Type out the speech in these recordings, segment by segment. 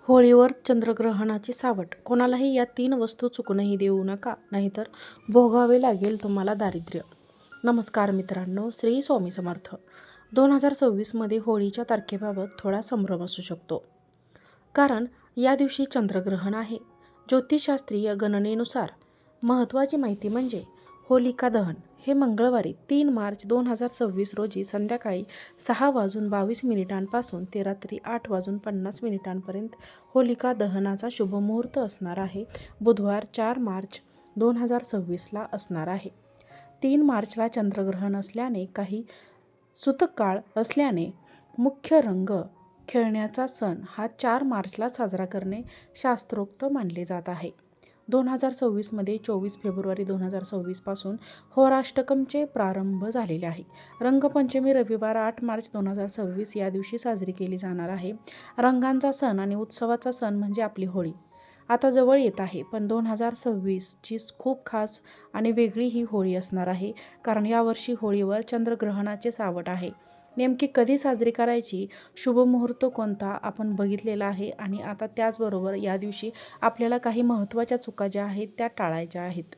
होळीवर चंद्रग्रहणाची सावट. कोणालाही या 3 वस्तू चुकूनही देऊ नका, नाहीतर भोगावे लागेल तुम्हाला दारिद्र्य. नमस्कार मित्रांनो, श्री स्वामी समर्थ. 2026मध्ये होळीच्या तारखेबाबत थोडा संभ्रम असू शकतो. कारण या दिवशी चंद्रग्रहण आहे. ज्योतिषशास्त्रीय गणनेनुसार महत्त्वाची माहिती म्हणजे होलिका दहन हे मंगळवारी 3 मार्च 2026 रोजी संध्याकाळी 6:22 ते रात्री 8:50 होलिका दहनाचा शुभमुहूर्त असणार आहे. बुधवार 4 मार्च 2026ला असणार आहे. 3 मार्चला चंद्रग्रहण असल्याने काही सूतककाळ असल्याने मुख्य रंग खेळण्याचा सण हा 4 मार्चला साजरा करणे शास्त्रोक्त मानले जात आहे. 2026मध्ये 24 फेब्रुवारी 2026 पासून होराष्टकमचे प्रारंभ झालेले आहे. रंगपंचमी रविवार 8 मार्च 2026 या दिवशी साजरी केली जाणार आहे. रंगांचा सण आणि उत्सवाचा सण म्हणजे आपली होळी आता जवळ येत आहे. पण 2026ची खूप खास आणि वेगळी ही होळी असणार आहे. कारण यावर्षी होळीवर चंद्रग्रहणाचे सावट आहे. नेमकी कधी साजरी करायची, शुभमुहूर्त कोणता आपण बघितलेला आहे. आणि आता त्याचबरोबर या दिवशी आपल्याला काही महत्त्वाच्या चुका ज्या आहेत त्या टाळायच्या आहेत,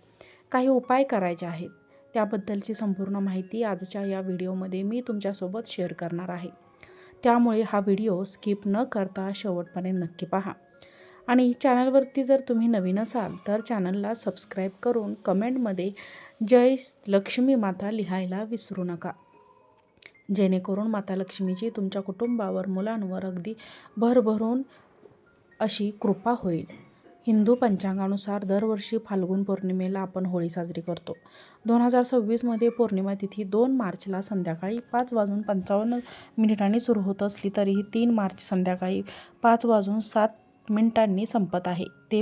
काही उपाय करायचे आहेत. त्याबद्दलची संपूर्ण माहिती आजच्या या व्हिडिओमध्ये मी तुमच्यासोबत शेअर करणार आहे. त्यामुळे हा व्हिडिओ स्किप न करता शेवटपर्यंत नक्की पहा. आणि चॅनलवरती जर तुम्ही नवीन असाल तर चॅनलला सबस्क्राईब करून कमेंटमध्ये जय लक्ष्मी माता लिहायला विसरू नका, जेणेकरून माता लक्ष्मीची तुमच्या कुटुंबावर, मुलांवर अगदी भरभरून अशी कृपा होईल. हिंदू पंचांगानुसार दरवर्षी फाल्गुन पौर्णिमेला आपण होळी साजरी करतो. 2026मध्ये पौर्णिमा तिथी 2 मार्चला संध्याकाळी 5:55 सुरू होत असली तरीही 3 मार्च संध्याकाळी 5:07 संपत आहे. ते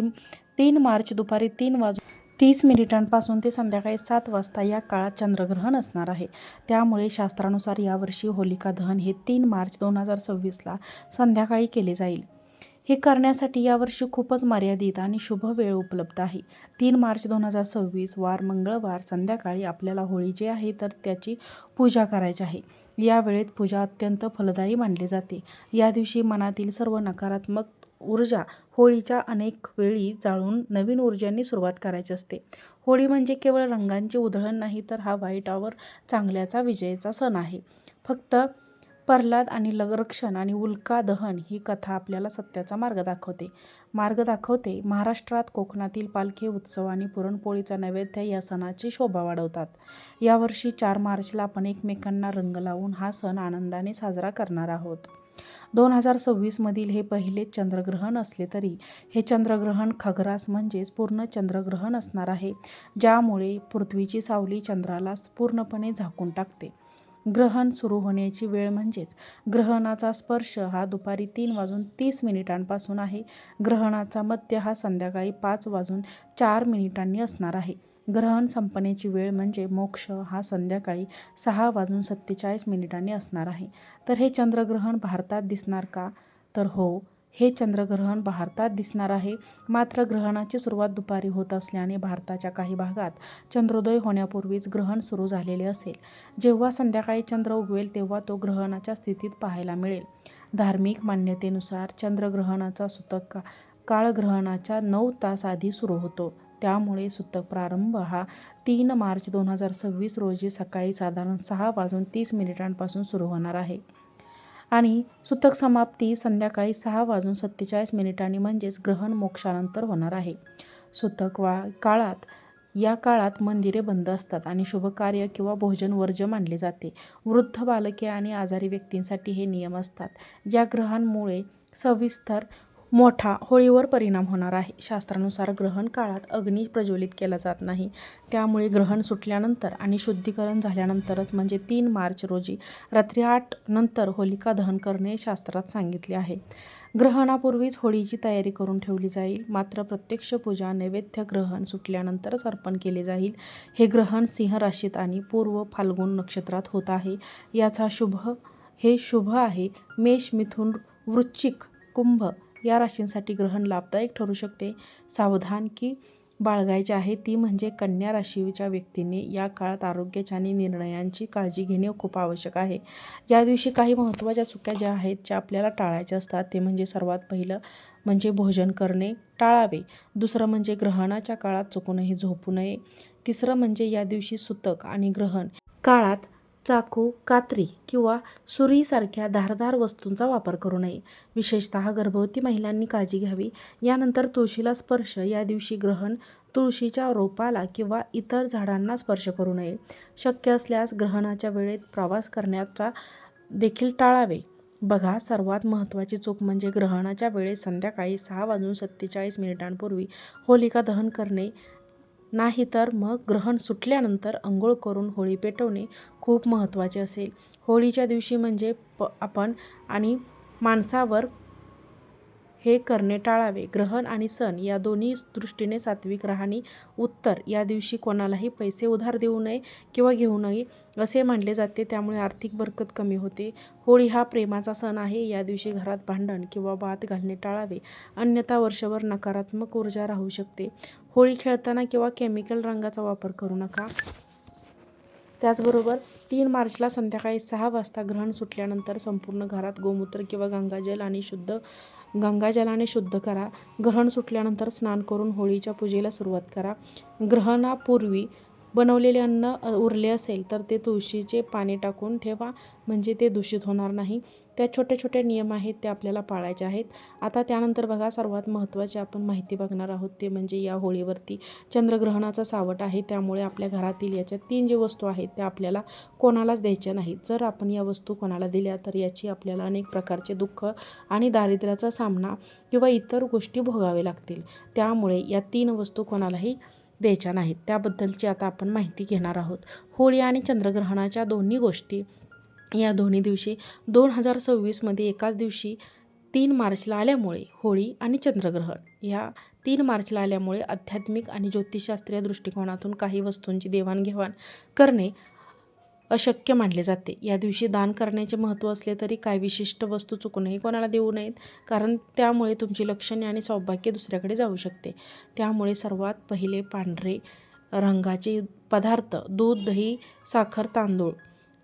3 मार्च दुपारी 3:30 ते संध्याकाळी 7 वाजता या काळात चंद्रग्रहण असणार आहे. त्यामुळे शास्त्रानुसार यावर्षी होलिका दहन हे 3 मार्च 2026ला संध्याकाळी केले जाईल. हे करण्यासाठी यावर्षी खूपच मर्यादित आणि शुभ वेळ उपलब्ध आहे. 3 मार्च 2026 वार मंगळवार संध्याकाळी आपल्याला होळी जी आहे तर त्याची पूजा करायची आहे. या वेळेत पूजा अत्यंत फलदायी मानली जाते. या दिवशी मनातील सर्व नकारात्मक ऊर्जा होळीच्या अनेक वेळी जाळून नवीन ऊर्जांनी सुरुवात करायची असते. होळी म्हणजे केवळ रंगांची उधळण नाही, तर हा वाईटावर चांगल्याचा विजयाचा सण आहे. फक्त प्रल्हाद आणि रक्षण आणि उल्का दहन ही कथा आपल्याला सत्याचा मार्ग दाखवते. महाराष्ट्रात कोकणातील पालखी उत्सव आणि पुरणपोळीचा नैवेद्य या सणाची शोभा वाढवतात. यावर्षी 4 मार्चला आपण एकमेकांना रंग लावून हा सण आनंदाने साजरा करणार आहोत. 2026मधील हे पहिलेच चंद्रग्रहण असले तरी हे चंद्रग्रहण खग्रास म्हणजेच पूर्ण चंद्रग्रहण असणार आहे, ज्यामुळे पृथ्वीची सावली चंद्राला पूर्णपणे झाकून टाकते. ग्रहण सुरू होण्याची वेळ म्हणजेच ग्रहणाचा स्पर्श हा दुपारी 3:30 आहे. ग्रहणाचा मध्य हा संध्याकाळी 5:04 असणार आहे. ग्रहण संपण्याची वेळ म्हणजे मोक्ष हा संध्याकाळी 6:47 असणार आहे. तर हे चंद्रग्रहण भारतात दिसणार का? तर हो, हे चंद्रग्रहण भारतात दिसणार आहे. मात्र ग्रहणाची सुरुवात दुपारी होत असल्याने भारताच्या काही भागात चंद्रोदय होण्यापूर्वीच ग्रहण सुरू झालेले असेल. जेव्हा संध्याकाळी चंद्र उगवेल तेव्हा तो ग्रहणाच्या स्थितीत पाहायला मिळेल. धार्मिक मान्यतेनुसार चंद्रग्रहणाचा सूतक काळ ग्रहणाच्या 9 तास आधी सुरू होतो. त्यामुळे सूतक प्रारंभ हा 3 मार्च 2026 रोजी सकाळी साधारण 6:30 सुरू होणार आहे आणि सूतक समाप्ती संध्याकाळी 6:47 म्हणजेच ग्रहण मोक्षानंतर होणार आहे. सूतक या काळात मंदिरे बंद असतात आणि शुभकार्य किंवा भोजन वर्ज्य मानले जाते. वृद्ध, बालके आणि आजारी व्यक्तींसाठी हे नियम असतात. या ग्रहणामुळे सविस्तर मोठा होळीवर परिणाम होणार आहे. शास्त्रानुसार ग्रहण काळात अग्नी प्रज्वलित केला जात नाही. त्यामुळे ग्रहण सुटल्यानंतर आणि शुद्धीकरण झाल्यानंतरच म्हणजे 3 मार्च रोजी रात्री 8 नंतर होलिका दहन करणे शास्त्रात सांगितले आहे. ग्रहणापूर्वीच होळीची तयारी करून ठेवली जाईल. मात्र प्रत्यक्ष पूजा, नैवेद्य ग्रहण सुटल्यानंतरच अर्पण केले जाईल. हे ग्रहण सिंह राशीत आणि पूर्व फाल्गुन नक्षत्रात होत आहे. याचा शुभ आहे. मेष, मिथुन, वृश्चिक, कुंभ या राशींसाठी ग्रहण लाभदायक ठरू शकते. सावधान की बाळगायची आहे ती म्हणजे कन्या राशीच्या व्यक्तीने या काळात आरोग्याच्या आणि निर्णयांची काळजी घेणे खूप आवश्यक आहे. या दिवशी काही महत्त्वाच्या चुका ज्या आहेत ज्या आपल्याला टाळायच्या असतात ते म्हणजे सर्वात पहिलं म्हणजे भोजन करणे टाळावे. दुसरं म्हणजे ग्रहणाच्या काळात चुकूनही झोपू नये. तिसरं म्हणजे या दिवशी सुतक आणि ग्रहण काळात चाकू, कात्री किंवा सुरीसारख्या धारदार वस्तूंचा वापर करू नये. विशेषतः गर्भवती महिलांनी काळजी घ्यावी. यानंतर तुळशीला स्पर्श या दिवशी ग्रहण तुळशीच्या रोपाला किंवा इतर झाडांना स्पर्श करू नये. शक्य असल्यास ग्रहणाच्या वेळेत प्रवास करण्याचा देखील टाळावे. बघा, सर्वात महत्त्वाची चूक म्हणजे ग्रहणाच्या वेळेस संध्याकाळी 6:47 होलिका दहन करणे. नाहीतर मग ग्रहण सुटल्यानंतर अंघोळ करून होळी पेटवणे खूप महत्त्वाचे असेल. होळीच्या दिवशी म्हणजे आपण आणि माणसावर हे करणे टाळावे. ग्रहण आणि सण या दोन्ही दृष्टीने सात्विक राहणे उत्तर. या दिवशी कोणालाही पैसे उधार देऊ नये किंवा घेऊ नये असे मानले जाते, त्यामुळे आर्थिक बरकत कमी होते. होळी हा प्रेमाचा सण आहे. या दिवशी घरात भांडण किंवा वाद घालणे टाळावे, अन्यथा वर्षभर नकारात्मक ऊर्जा राहू शकते. होळी खेळताना किंवा केमिकल रंगाचा वापर करू नका. त्याचबरोबर 3 मार्चला संध्याकाळी 6 वाजता ग्रहण सुटल्यानंतर संपूर्ण घरात गोमूत्र किंवा गंगाजलाने शुद्ध करा. ग्रहण सुटल्यानंतर स्नान करून होळीच्या पूजेला सुरुवात करा. ग्रहणापूर्वी बनवलेले अन्न उरले असेल तर ते तुळशीचे पाने टाकून ठेवा, म्हणजे ते दूषित होणार नाही. त्या छोटे छोटे नियम आहेत ते आपल्याला पाळायचे आहेत. आता त्यानंतर बघा, सर्वात महत्त्वाची आपण माहिती बघणार आहोत ते म्हणजे या होळीवरती चंद्रग्रहणाचा सावट आहे. त्यामुळे आपल्या घरातील याच्या 3 जी वस्तू आहेत त्या आपल्याला कोणालाच द्यायच्या नाहीत. जर आपण या वस्तू कोणाला दिल्या तर याची आपल्याला अनेक प्रकारचे दुःख आणि दारिद्र्याचा सामना किंवा इतर गोष्टी भोगावे लागतील. त्यामुळे या 3 वस्तू कोणालाही द्यायच्या नाहीत. त्याबद्दलची आता आपण माहिती घेणार आहोत. होळी आणि चंद्रग्रहणाच्या दोन्ही गोष्टी या दोन्ही दिवशी 2026 एकाच दिवशी 3 मार्चला आल्यामुळे होळी आणि चंद्रग्रहण या 3 मार्चला आल्यामुळे आध्यात्मिक आणि ज्योतिषशास्त्रीय दृष्टिकोनातून काही वस्तूंची देवाणघेवाण करणे अशक्य मानले जाते. या दिवशी दान करण्याचे महत्त्व असले तरी काही विशिष्ट वस्तू चुकूनही कोणाला देऊ नयेत, कारण त्यामुळे तुमची लक्षणे आणि सौभाग्य दुसऱ्याकडे जाऊ शकते. त्यामुळे सर्वात पहिले पांढरे रंगाचे पदार्थ दूध, दही, साखर, तांदूळ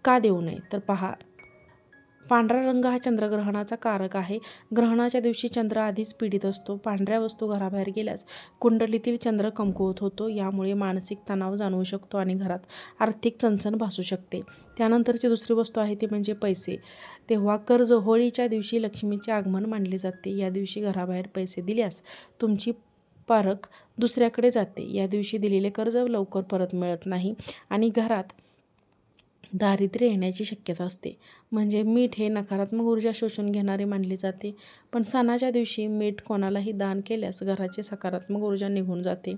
का देऊ नये तर पहा, पांढरा रंग हा चंद्रग्रहणाचा कारक आहे. ग्रहणाच्या दिवशी चंद्र आधीच पीडित असतो. पांढऱ्या वस्तू घराबाहेर गेल्यास कुंडलीतील चंद्र कमकुवत होतो. यामुळे मानसिक तणाव जाणवू शकतो आणि घरात आर्थिक चणचण भासू शकते. त्यानंतरची दुसरी वस्तू आहे ती म्हणजे पैसे, तेव्हा कर्ज. होळीच्या दिवशी लक्ष्मीचे आगमन मानले जाते. या दिवशी घराबाहेर पैसे दिल्यास तुमची पारख दुसऱ्याकडे जाते. या दिवशी दिलेले कर्ज लवकर परत मिळत नाही आणि घरात दारिद्र्य येण्याची शक्यता असते. म्हणजे मीठ हे नकारात्मक ऊर्जा शोषून घेणारे मानले जाते. पण सणाच्या दिवशी मीठ कोणालाही दान केल्यास घराची सकारात्मक ऊर्जा निघून जाते.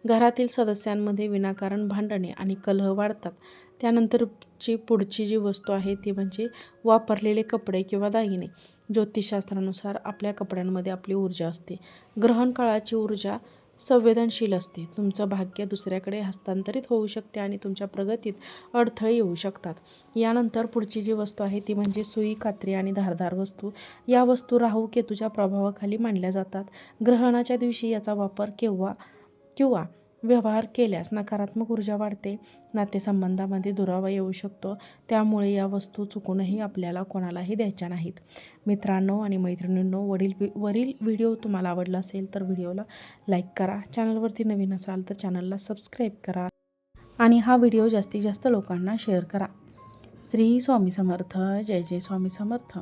घरातील सदस्यांमध्ये विनाकारण भांडणे आणि कलह वाढतात. त्यानंतरची पुढची जी वस्तू आहे ती म्हणजे वापरलेले कपडे किंवा दागिने. ज्योतिषशास्त्रानुसार आपल्या कपड्यांमध्ये आपली ऊर्जा असते. ग्रहण काळाची ऊर्जा संवेदनशील असते. तुमचं भाग्य दुसऱ्याकडे हस्तांतरित होऊ शकते आणि तुमच्या प्रगतीत अडथळे येऊ शकतात. यानंतर पुढची जी वस्तू आहे ती म्हणजे सुई, कात्री आणि धारदार वस्तू. या वस्तू राहू केतूच्या प्रभावाखाली मानल्या जातात. ग्रहणाच्या दिवशी याचा वापर किंवा व्यवहार केल्यास नकारात्मक ऊर्जा वाढते. नातेसंबंधामध्ये दुरावा येऊ शकतो. त्यामुळे या वस्तू चुकूनही आपल्याला कोणालाही द्यायच्या नाहीत. मित्रांनो आणि मैत्रिणींनो, वरील व्हिडिओ तुम्हाला आवडला असेल तर व्हिडिओला लाईक करा. चॅनलवरती नवीन असाल तर चॅनलला सबस्क्राईब करा आणि हा व्हिडिओ जास्तीत जास्त लोकांना शेअर करा. श्री स्वामी समर्थ. जय जय स्वामी समर्थ.